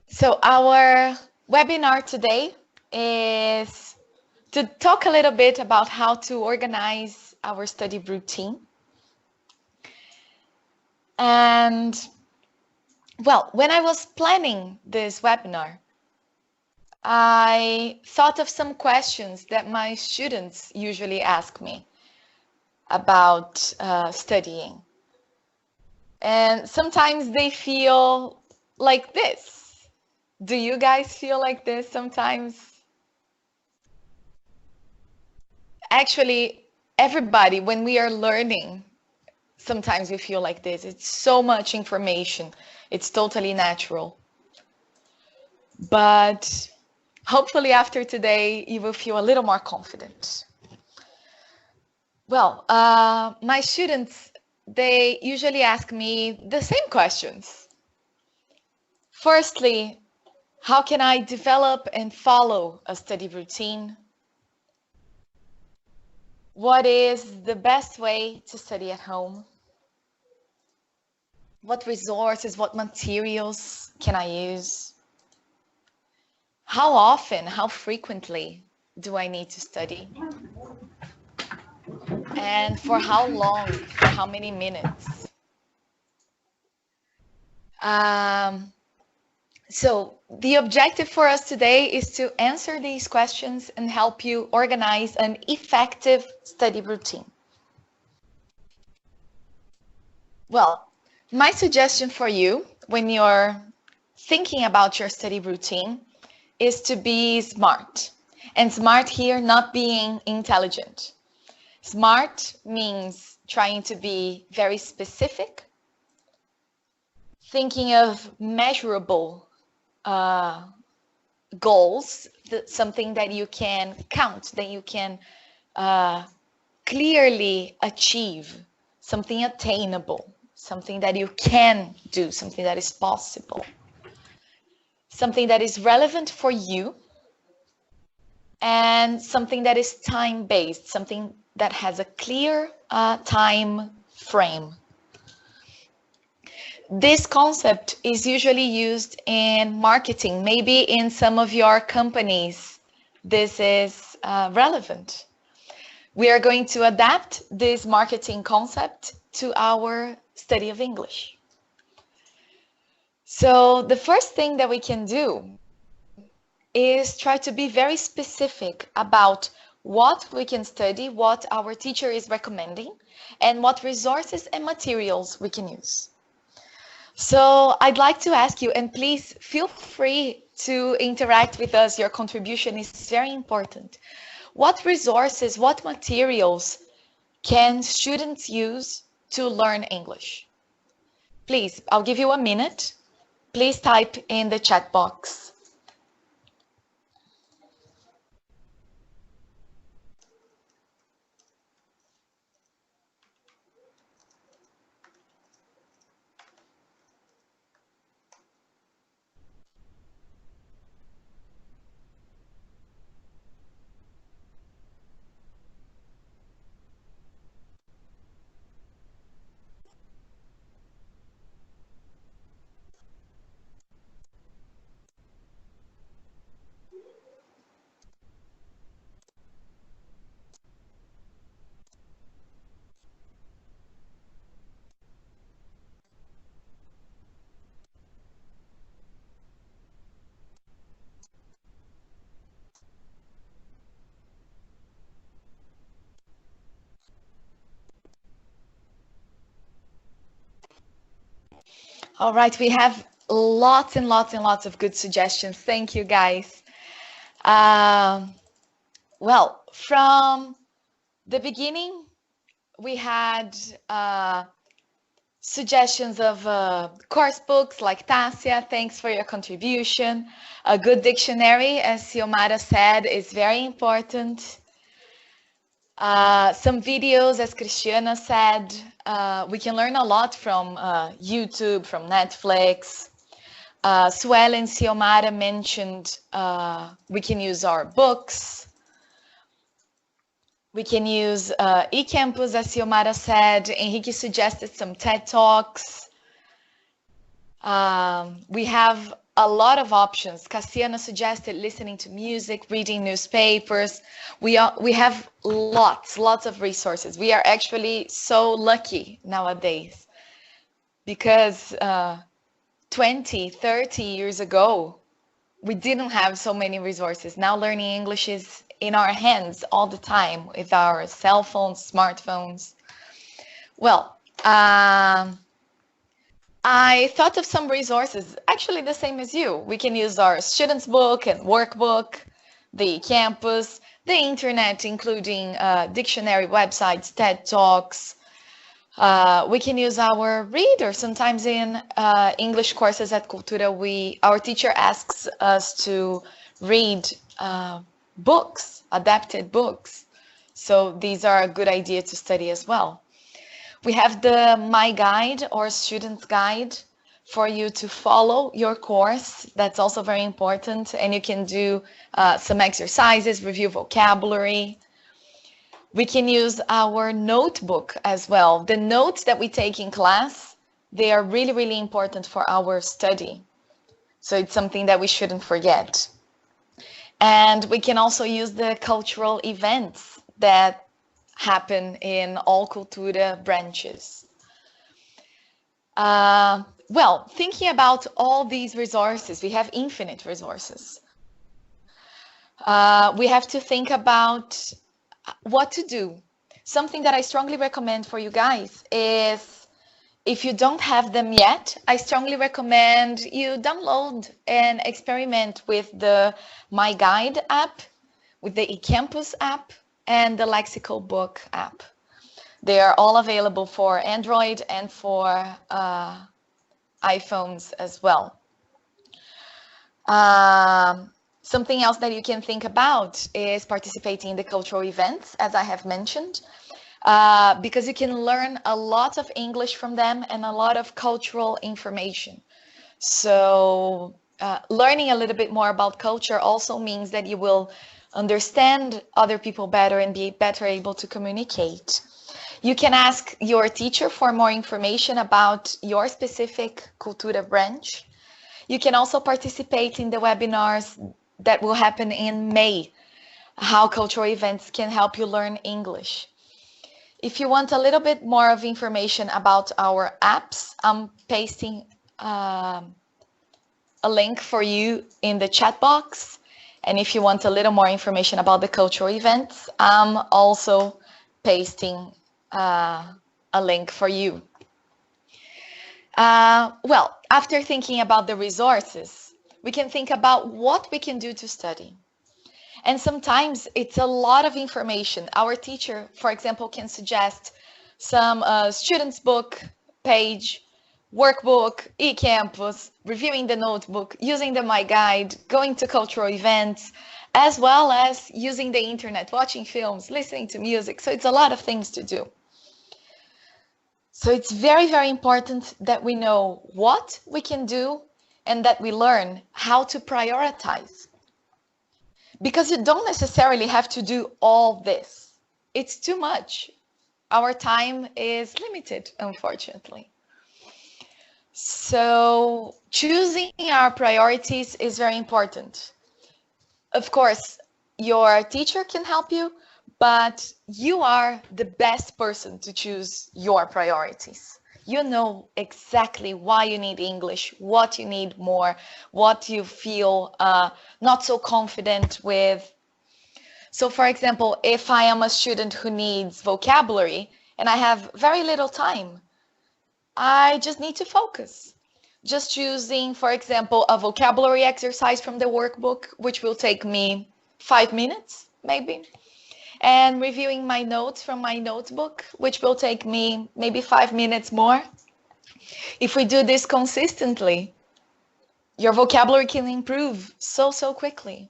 So our webinar today is to talk a little bit about how to organize our study routine. And well, when I was planning this webinar, I thought of some questions that my students usually ask me about studying. And sometimes they feel like this. Do you guys feel like this sometimes? Actually, everybody, when we are learning, sometimes we feel like this. It's so much information. It's totally natural. But hopefully after today, you will feel a little more confident. Well, my students, they usually ask me the same questions. Firstly, how can I develop and follow a study routine? What is the best way to study at home? What resources, what materials can I use? How often, how frequently do I need to study? And for how long, for how many minutes? Um, so the objective for us today is to answer these questions and help you organize an effective study routine. Well, my suggestion for you when you're thinking about your study routine is to be smart. And smart here, not being intelligent. Smart means trying to be very specific, thinking of measurable goals, something that you can count, that you can clearly achieve, something attainable, something that you can do, something that is possible, something that is relevant for you, and something that is time-based, something that has a clear time frame. This concept is usually used in marketing. Maybe in some of your companies, this is relevant. We are going to adapt this marketing concept to our study of English. So the first thing that we can do is try to be very specific about what we can study, what our teacher is recommending, and what resources and materials we can use. So I'd like to ask you, and please feel free to interact with us. Your contribution is very important. What resources, what materials can students use to learn English? Please, I'll give you a minute. Please type in the chat box. All right, we have lots and lots and lots of good suggestions. Thank you, guys. Um, well, from the beginning, we had suggestions of course books like Tassia. Thanks for your contribution. A good dictionary, as Xiomara said, is very important. Some videos, as Cristiana said, we can learn a lot from YouTube, from Netflix. Suel and Xiomara mentioned we can use our books. We can use eCampus, as Xiomara said. Henrique suggested some TED Talks. We have a lot of options. Cassiana suggested listening to music, reading newspapers. We have lots of resources. We are actually so lucky nowadays because 20, 30 years ago, we didn't have so many resources. Now learning English is in our hands all the time with our cell phones, smartphones. Well, I thought of some resources, actually the same as you. We can use our student's book and workbook, the campus, the internet, including dictionary websites, TED Talks. We can use our reader. Sometimes in English courses at Cultura, our teacher asks us to read books, adapted books. So these are a good idea to study as well. We have the My Guide or Student's Guide for you to follow your course. That's also very important. And you can do some exercises, review vocabulary. We can use our notebook as well. The notes that we take in class, they are really important for our study. So it's something that we shouldn't forget. And we can also use the cultural events that happen in all Cultura branches. Well, thinking about all these resources, we have infinite resources. We have to think about what to do. Something that I strongly recommend for you guys is, if you don't have them yet, I strongly recommend you download and experiment with the My Guide app, with the eCampus app, and the Lexical Book app. They are all available for Android and for iPhones as well. Something else that you can think about is participating in the cultural events, as I have mentioned, because you can learn a lot of English from them and a lot of cultural information. So learning a little bit more about culture also means that you will understand other people better and be better able to communicate. You can ask your teacher for more information about your specific Cultura branch. You can also participate in the webinars that will happen in May, how cultural events can help you learn English. If you want a little bit more of information about our apps, I'm pasting a link for you in the chat box. And if you want a little more information about the cultural events, I'm also pasting a link for you. Well, after thinking about the resources, we can think about what we can do to study. And sometimes it's a lot of information. Our teacher, for example, can suggest some student's book page, workbook, eCampus, reviewing the notebook, using the My Guide, going to cultural events, as well as using the internet, watching films, listening to music. So it's a lot of things to do. So it's very important that we know what we can do and that we learn how to prioritize. Because you don't necessarily have to do all this. It's too much. Our time is limited, unfortunately. So choosing our priorities is very important. Of course, your teacher can help you, but you are the best person to choose your priorities. You know exactly why you need English, what you need more, what you feel not so confident with. So for example, if I am a student who needs vocabulary and I have very little time, I just need to focus. Just choosing, for example, a vocabulary exercise from the workbook, which will take me 5 minutes, maybe, and reviewing my notes from my notebook, which will take me maybe 5 minutes more. If we do this consistently, your vocabulary can improve so quickly.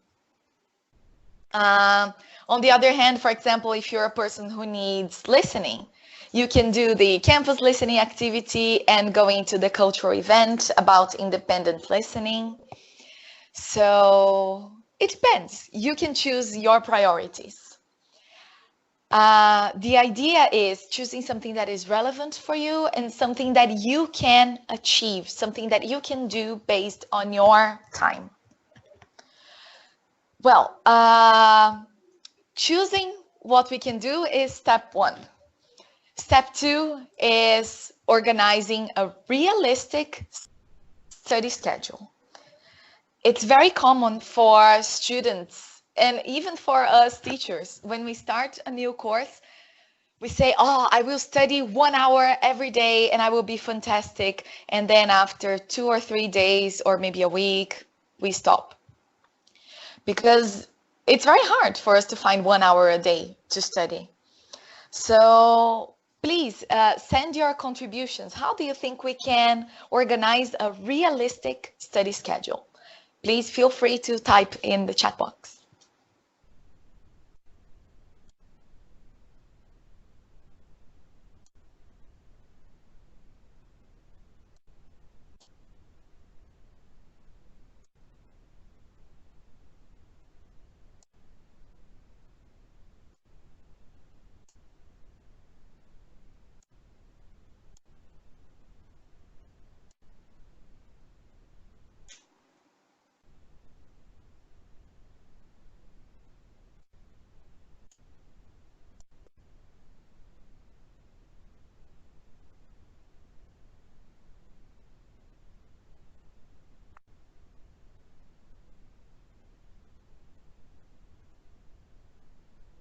On the other hand, for example, if you're a person who needs listening, you can do the campus listening activity and go into the cultural event about independent listening. So it depends. You can choose your priorities. The idea is choosing something that is relevant for you and something that you can achieve, something that you can do based on your time. Well, choosing what we can do is step one. Step two is organizing a realistic study schedule. It's very common for students and even for us teachers. When we start a new course, we say, oh, I will study 1 hour every day and I will be fantastic. And then after 2 or 3 days or maybe a week, we stop. Because it's very hard for us to find 1 hour a day to study. So please send your contributions. How do you think we can organize a realistic study schedule? Please feel free to type in the chat box.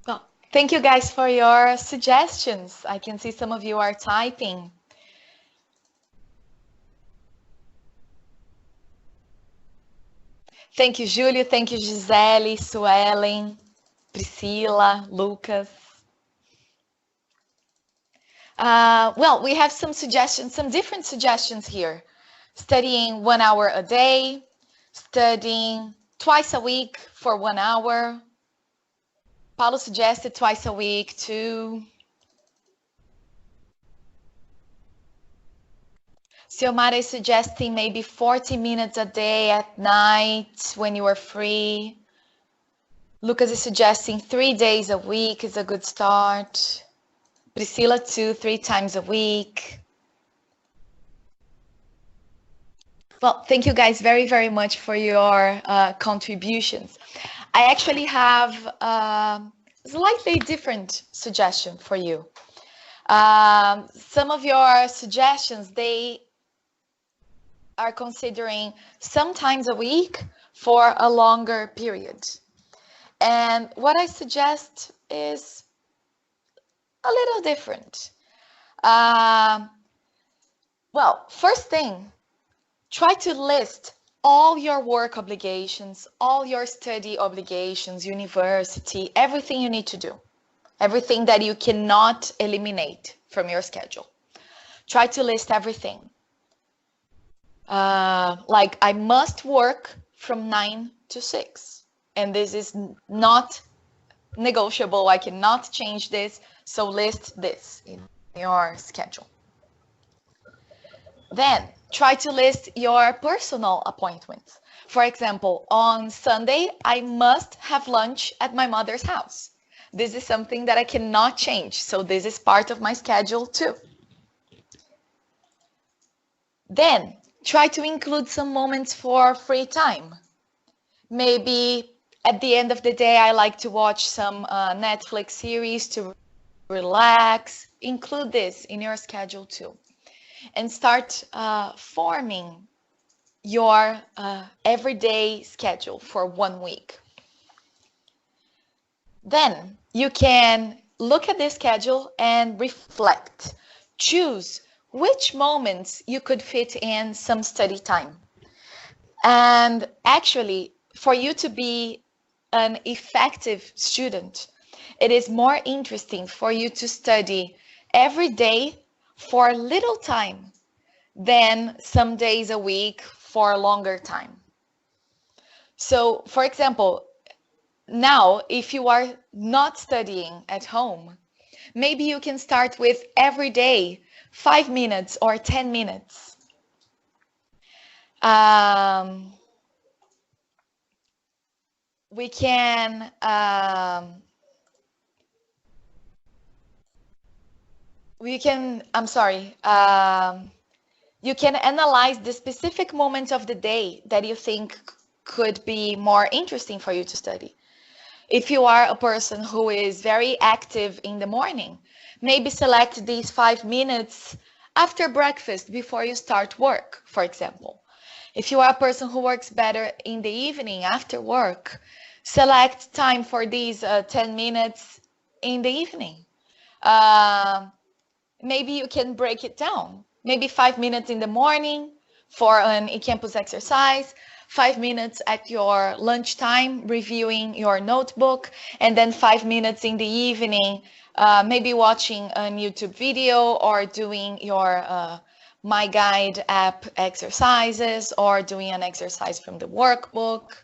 Well, thank you guys for your suggestions. I can see some of you are typing. Thank you, Júlio. Thank you, Gisele, Suelen, Priscila, Lucas. Well, we have some suggestions, some different suggestions here. Studying 1 hour a day, studying twice a week for 1 hour. Paulo suggested twice a week too. Xiomara is suggesting maybe 40 minutes a day at night when you are free. Lucas is suggesting 3 days a week is a good start. Priscilla too, 3 times a week. Well, thank you guys very, very much for your contributions. I actually have a slightly different suggestion for you. Some of your suggestions, they are considering sometimes a week for a longer period. And what I suggest is a little different. Well, first thing, try to list all your work obligations, all your study obligations, university, everything you need to do, everything that you cannot eliminate from your schedule. Try to list everything. Like I must work from 9 to 6, and this is not negotiable. I cannot change this, so list this in your schedule. Then try to list your personal appointments. For example, on Sunday, I must have lunch at my mother's house. This is something that I cannot change, so this is part of my schedule too. Then try to include some moments for free time. Maybe at the end of the day, I like to watch some Netflix series to relax. Include this in your schedule too. And start forming your everyday schedule for 1 week. Then you can look at this schedule and reflect. Choose which moments you could fit in some study time. And actually, for you to be an effective student, it is more interesting for you to study every day for little time than some days a week for a longer time. So, for example, now, if you are not studying at home, maybe you can start with every day 5 minutes or 10 minutes. We can We can, I'm sorry, you can analyze the specific moment of the day that you think could be more interesting for you to study. If you are a person who is very active in the morning, maybe select these 5 minutes after breakfast before you start work, for example. If you are a person who works better in the evening after work, select time for these 10 minutes in the evening. Um Maybe you can break it down. Maybe 5 minutes in the morning for an e-campus exercise, 5 minutes at your lunchtime reviewing your notebook, and then 5 minutes in the evening, maybe watching a YouTube video or doing your My Guide app exercises or doing an exercise from the workbook.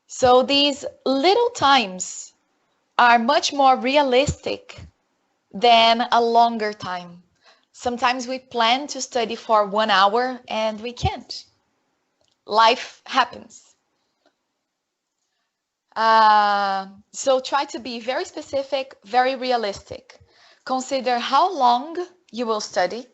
So these little times are much more realistic than a longer time. Sometimes we plan to study for 1 hour and we can't. Life happens. So try to be very specific, very realistic. Consider how long you will study.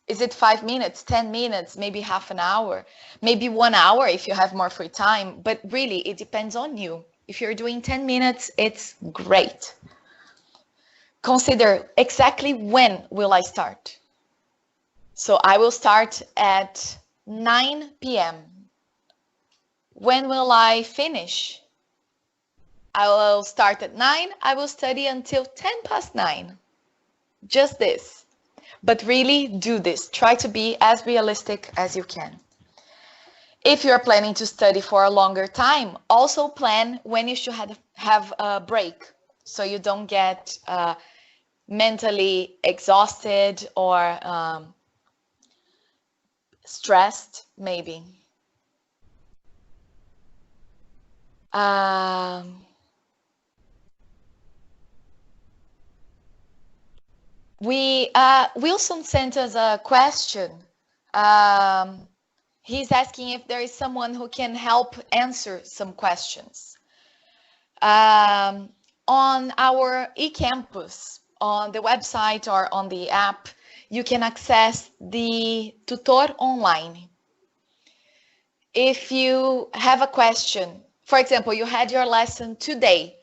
Is it 5 minutes, 10 minutes, maybe half an hour, maybe 1 hour if you have more free time? But really, it depends on you. If you're doing 10 minutes, it's great. Consider exactly when will I start. So I will start at 9 p.m. When will I finish? I will start at 9. I will study until 10 past 9. Just this. But really do this. Try to be as realistic as you can. If you're planning to study for a longer time, also plan when you should have a break so you don't get mentally exhausted or stressed, maybe. Wilson sent us a question. He's asking if there is someone who can help answer some questions. On our eCampus, on the website or on the app, you can access the tutor online. If you have a question, for example, you had your lesson today,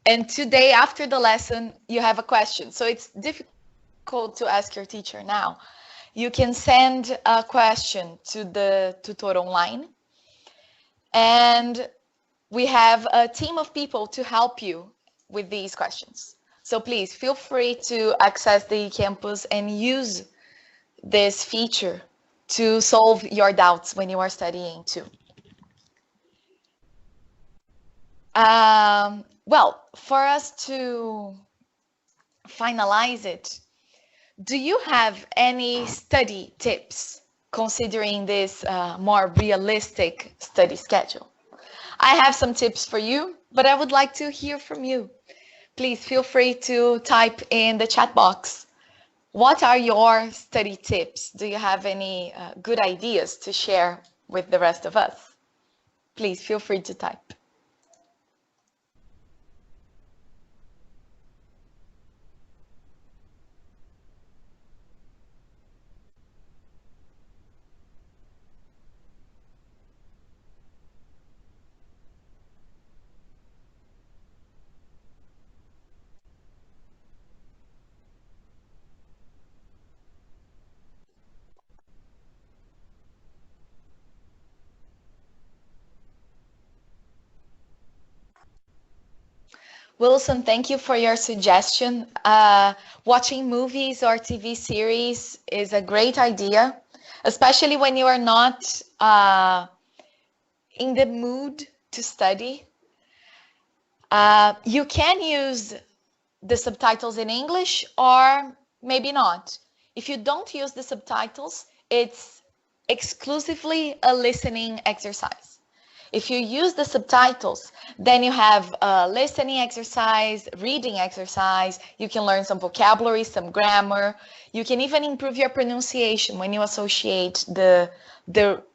and today after the lesson, you have a question. So it's difficult to ask your teacher now. You can send a question to the tutor online, and we have a team of people to help you with these questions. So please feel free to access the campus and use this feature to solve your doubts when you are studying too. Well, for us to finalize it, do you have any study tips considering this more realistic study schedule? I have some tips for you, but I would like to hear from you. Please feel free to type in the chat box. What are your study tips? Do you have any good ideas to share with the rest of us? Please feel free to type. Wilson, thank you for your suggestion. Watching movies or TV series is a great idea, especially when you are not in the mood to study. You can use the subtitles in English or maybe not. If you don't use the subtitles, it's exclusively a listening exercise. If you use the subtitles, then you have a listening exercise, reading exercise. You can learn some vocabulary, some grammar. You can even improve your pronunciation when you associate the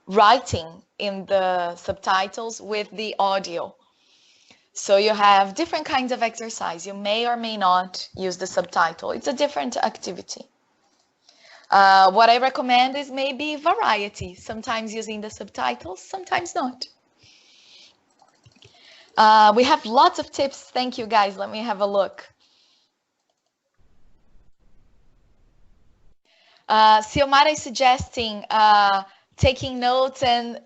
writing in the subtitles with the audio. So you have different kinds of exercise. You may or may not use the subtitle. It's a different activity. What I recommend is maybe variety, sometimes using the subtitles, sometimes not. We have lots of tips. Thank you, guys. Let me have a look. Xiomara is suggesting taking notes and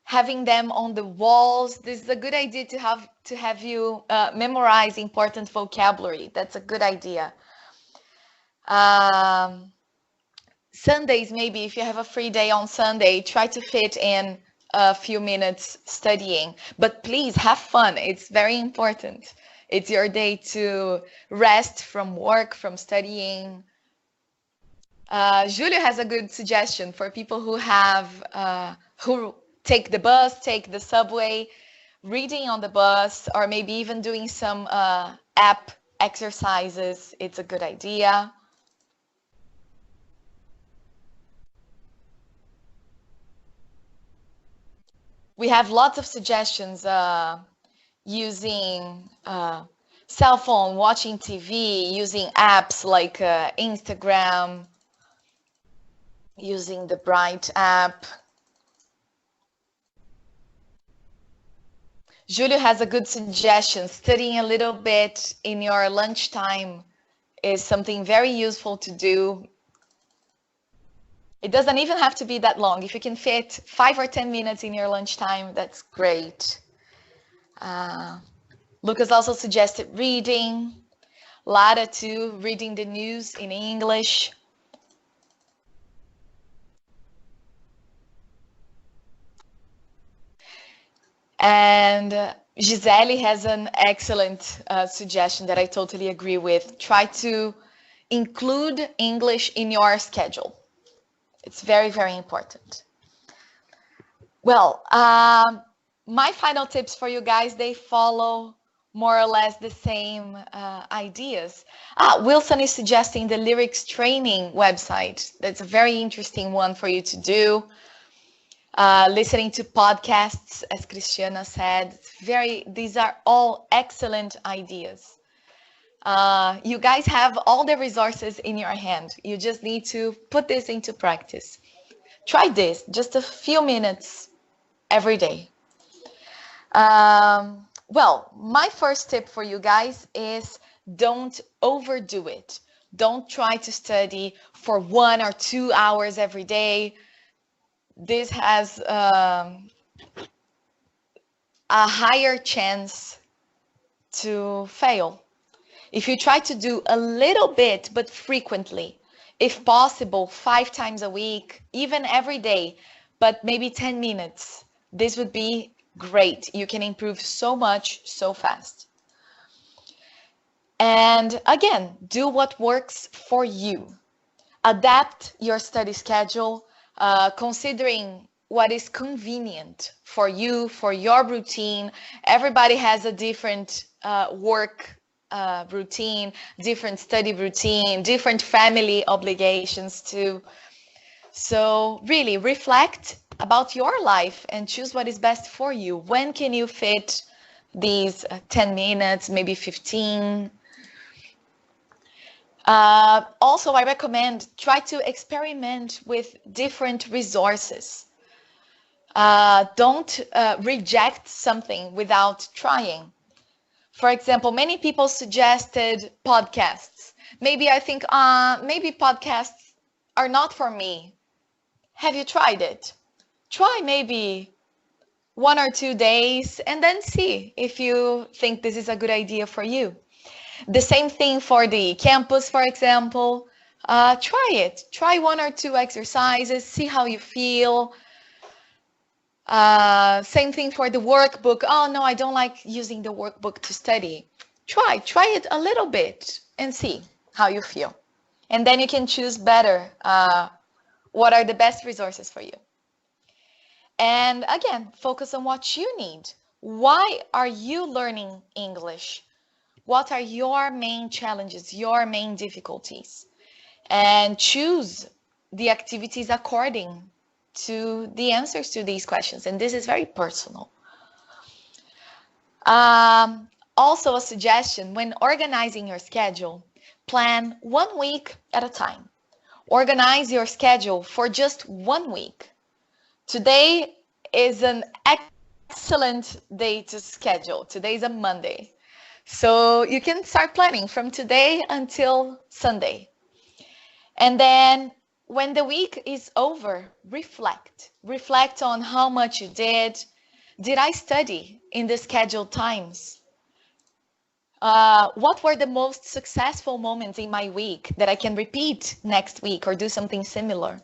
having them on the walls. This is a good idea to have you memorize important vocabulary. That's a good idea. Sundays, maybe if you have a free day on Sunday, try to fit in a few minutes studying. But please have fun. It's very important. It's your day to rest from work, from studying. Julio has a good suggestion for people who take the bus, take the subway, reading on the bus, or maybe even doing some app exercises. It's a good idea. We have lots of suggestions using cell phone, watching TV, using apps like Instagram, using the Bright app. Julio has a good suggestion. Studying a little bit in your lunchtime is something very useful to do. It doesn't even have to be that long. If you can fit 5 or 10 minutes in your lunchtime, that's great. Lucas also suggested reading. Lara too, reading the news in English. And Gisele has an excellent suggestion that I totally agree with. Try to include English in your schedule. It's very, very important. Well, my final tips for you guys, they follow more or less the same ideas. Wilson is suggesting the lyrics training website. That's a very interesting one for you to do. Listening to podcasts, as Cristiana said, these are all excellent ideas. You guys have all the resources in your hand. You just need to put this into practice. Try this, just a few minutes every day. Well, my first tip for you guys is don't overdo it. Don't try to study for 1 or 2 hours every day. This has a higher chance to fail. If you try to do a little bit, but frequently, if possible, 5 times a week, even every day, but maybe 10 minutes, this would be great. You can improve so much, so fast. And again, do what works for you. Adapt your study schedule, considering what is convenient for you, for your routine. Everybody has a different work routine, different study routine, different family obligations too. So really reflect about your life and choose what is best for you. When can you fit these 10 minutes, maybe 15? Also, I recommend try to experiment with different resources. Don't reject something without trying. For example, many people suggested podcasts. Maybe I think, maybe podcasts are not for me. Have you tried it? Try maybe 1 or 2 days and then see if you think this is a good idea for you. The same thing for the campus, for example. Try it. Try 1 or 2 exercises, see how you feel. Same thing for the workbook. Oh, no, I don't like using the workbook to study. Try it a little bit and see how you feel. And then you can choose better what are the best resources for you. And again, focus on what you need. Why are you learning English? What are your main challenges, your main difficulties? And choose the activities according to the answers to these questions. And this is very personal. Also, a suggestion when organizing your schedule, plan 1 week at a time. Organize your schedule for just 1 week. Today is an excellent day to schedule. Today is a Monday. So you can start planning from today until Sunday. And then when the week is over, reflect. Reflect on how much you did. Did I study in the scheduled times? What were the most successful moments in my week that I can repeat next week or do something similar?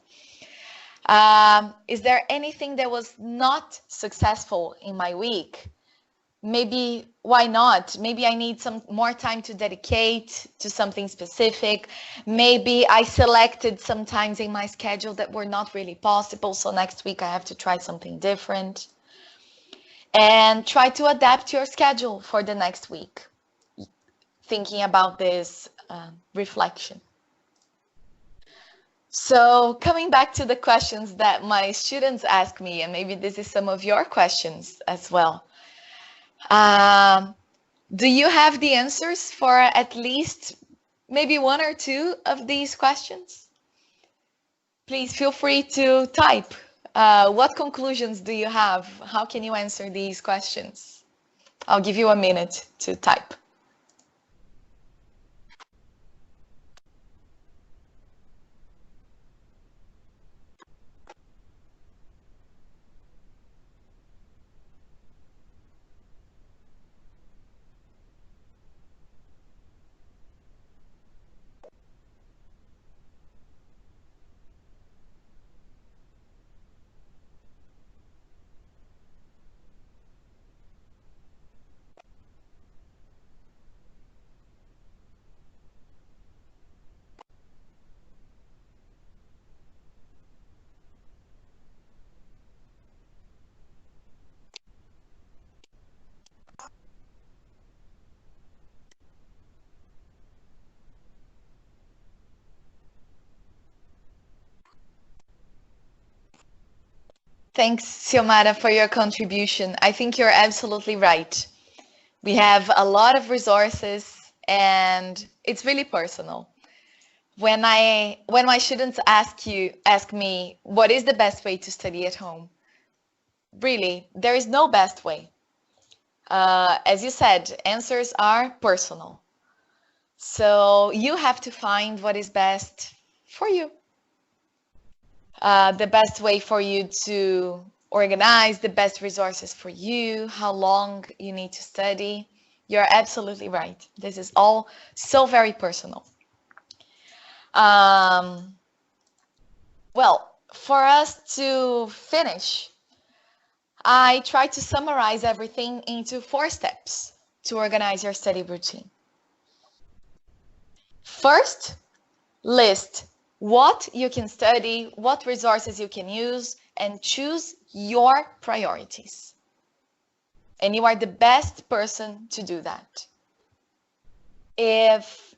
Is there anything that was not successful in my week? Maybe why not? Maybe I need some more time to dedicate to something specific. Maybe I selected some times in my schedule that were not really possible, so next week I have to try something different. And try to adapt your schedule for the next week, thinking about this reflection. So coming back to the questions that my students ask me, and maybe this is some of your questions as well. Do you have the answers for at least maybe one or two of these questions? Please feel free to type. What conclusions do you have? How can you answer these questions? I'll give you a minute to type. Thanks, Xiomara, for your contribution. I think you're absolutely right. We have a lot of resources and it's really personal. When my students ask me what is the best way to study at home, really, there is no best way. As you said, answers are personal. So you have to find what is best for you. The best way for you to organize, the best resources for you, how long you need to study. You're absolutely right. This is all so very personal. Well, for us to finish, I try to summarize everything into 4 steps to organize your study routine. First, list what you can study, what resources you can use, and choose your priorities. And you are the best person to do that. If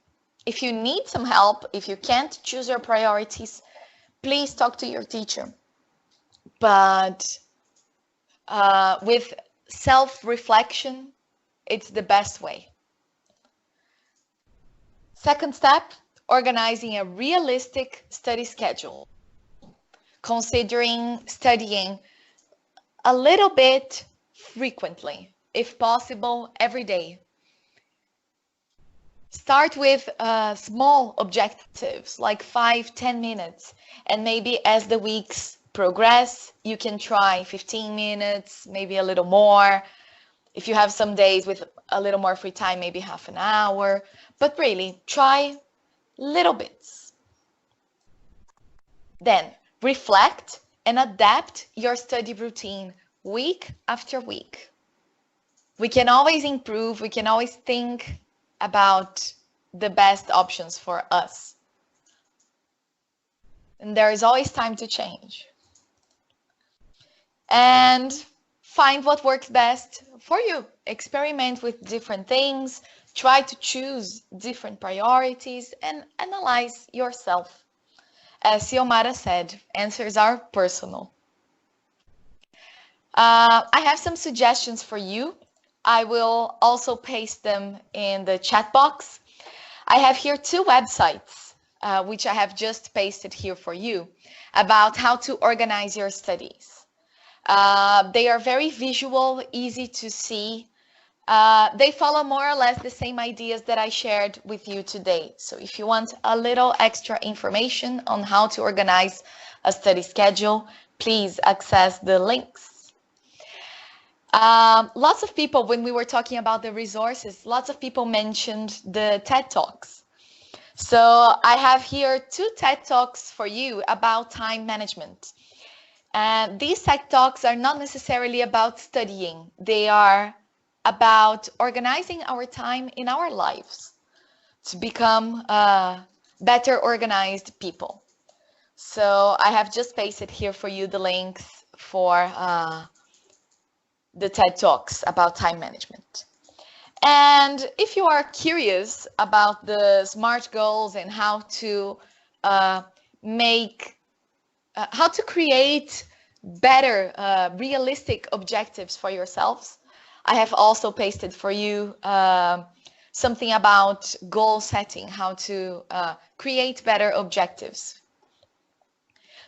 you need some help, if you can't choose your priorities, please talk to your teacher. But with self-reflection, it's the best way. Second step, organizing a realistic study schedule, considering studying a little bit frequently, if possible, every day. Start with small objectives, like 5-10 minutes, and maybe as the weeks progress, you can try 15 minutes, maybe a little more. If you have some days with a little more free time, maybe half an hour, but really try little bits. Then reflect and adapt your study routine week after week. We can always improve, we can always think about the best options for us. And there is always time to change. And find what works best for you. Experiment with different things, try to choose different priorities, and analyze yourself. As Xiomara said, answers are personal. I have some suggestions for you. I will also paste them in the chat box. I have here two websites, which I have just pasted here for you, about how to organize your studies. They are very visual, easy to see. They follow more or less the same ideas that I shared with you today. So if you want a little extra information on how to organize a study schedule, please access the links. Lots of people, when we were talking about the resources, lots of people mentioned the TED Talks. So I have here two TED Talks for you about time management. And these TED Talks are not necessarily about studying. They are about organizing our time in our lives to become better organized people. So I have just pasted here for you the links for the TED Talks about time management. And if you are curious about the SMART goals and how to how to create better, realistic objectives for yourselves, I have also pasted for you something about goal setting, how to create better objectives.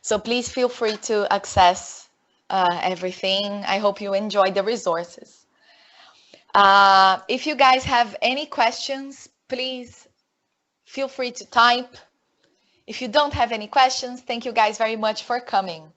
So please feel free to access everything. I hope you enjoy the resources. If you guys have any questions, please feel free to type. If you don't have any questions, thank you guys very much for coming.